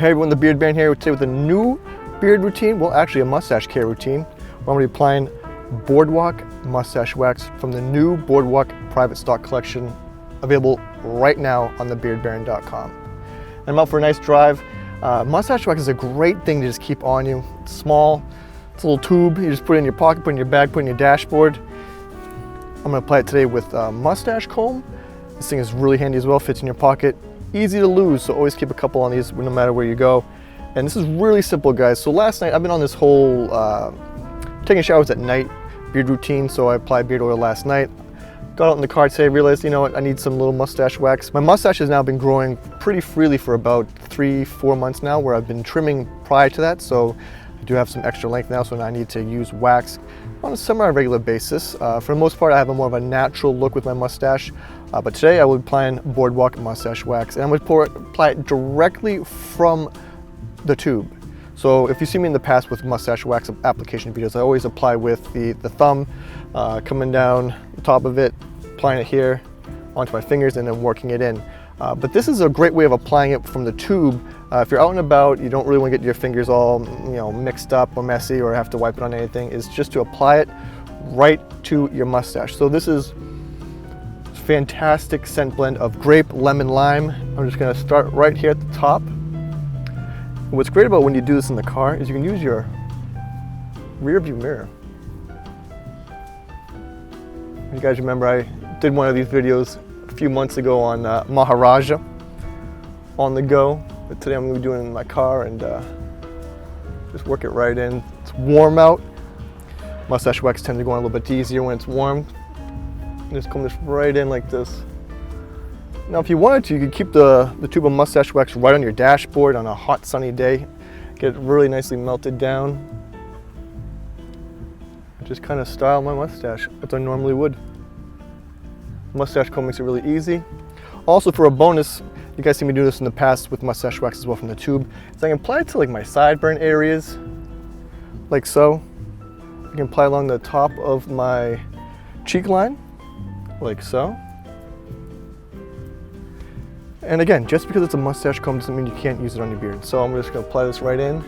Hey everyone, the Beard Baron here today with a new beard routine, well actually a mustache care routine, where I'm going to be applying Boardwalk Mustache Wax from the new Boardwalk private stock collection, available right now on thebeardbaron.com. I'm out for a nice drive. Mustache wax is a great thing to just keep on you. It's small, it's a little tube, you just put it in your pocket, put it in your bag, put it in your dashboard. I'm going to apply it today with a mustache comb. This thing is really handy as well, fits in your pocket. Easy to lose, so always keep a couple on these no matter where you go. And this is really simple, guys. So last night, I've been on this whole taking showers at night beard routine, so I applied beard oil last night. Got out in the car today, realized, you know what, I need some little mustache wax. My mustache has now been growing pretty freely for about 3-4 months now, where I've been trimming prior to that, so I do have some extra length now, so now I need to use wax on a semi-regular basis. For the most part, I have more of a natural look with my mustache, but today I will be applying Boardwalk Mustache Wax, and I'm going to apply it directly from the tube. So if you see me in the past with mustache wax application videos, I always apply with the thumb, coming down the top of it, applying it here onto my fingers, and then working it in. But this is a great way of applying it from the tube. If you're out and about, you don't really want to get your fingers all mixed up or messy or have to wipe it on anything. It's just to apply it right to your mustache. So this is fantastic scent blend of grape, lemon, lime. I'm just going to start right here at the top. What's great about when you do this in the car is you can use your rear view mirror. You guys remember I did one of these videos a few months ago on Maharaja on the go, but today I'm going to be doing it in my car and just work it right in. It's warm out. Mustache wax tends to go on a little bit easier when it's warm. Just come this right in like this. Now if you wanted to, you could keep the tube of mustache wax right on your dashboard on a hot sunny day. Get it really nicely melted down. Just kind of style my mustache as I normally would. Mustache comb makes it really easy. Also for a bonus, you guys see me do this in the past with mustache wax as well from the tube, so I can apply it to like my sideburn areas, like so. I can apply along the top of my cheek line, like so. And again, just because it's a mustache comb doesn't mean you can't use it on your beard. So I'm just going to apply this right in.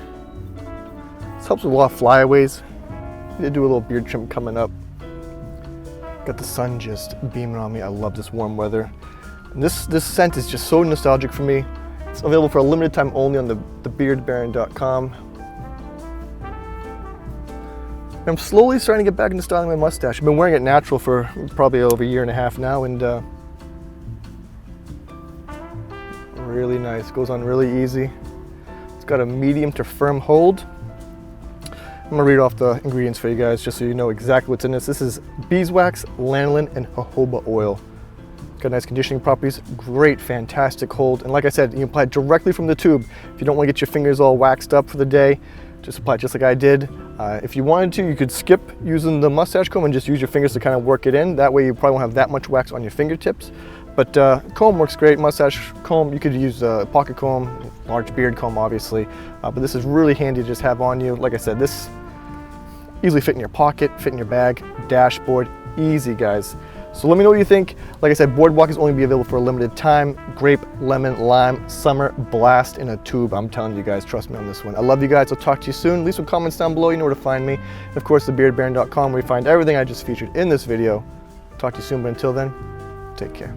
This helps with a lot of flyaways. I did do a little beard trim coming up. Got the sun just beaming on me. I love this warm weather. And this scent is just so nostalgic for me. It's available for a limited time only on thebeardbaron.com. I'm slowly starting to get back into styling my mustache. I've been wearing it natural for probably over a year and a half now, and really nice. Goes on really easy. It's got a medium to firm hold. I'm gonna read off the ingredients for you guys just so you know exactly what's in this. This is beeswax, lanolin, and jojoba oil. Got nice conditioning properties, great, fantastic hold. And like I said, you can apply it directly from the tube. If you don't want to get your fingers all waxed up for the day, just apply it just like I did. If you wanted to, you could skip using the mustache comb and just use your fingers to kind of work it in. That way you probably won't have that much wax on your fingertips. But comb works great. Mustache comb, you could use a pocket comb, large beard comb obviously. But this is really handy to just have on you. Like I said, this easily fit in your pocket, fit in your bag, dashboard, easy guys. So let me know what you think. Like I said, Boardwalk is only be available for a limited time. Grape, lemon, lime, summer blast in a tube. I'm telling you guys, trust me on this one. I love you guys. I'll talk to you soon. Leave some comments down below. You know where to find me. And of course, thebeardbaron.com, where you find everything I just featured in this video. Talk to you soon, but until then, take care.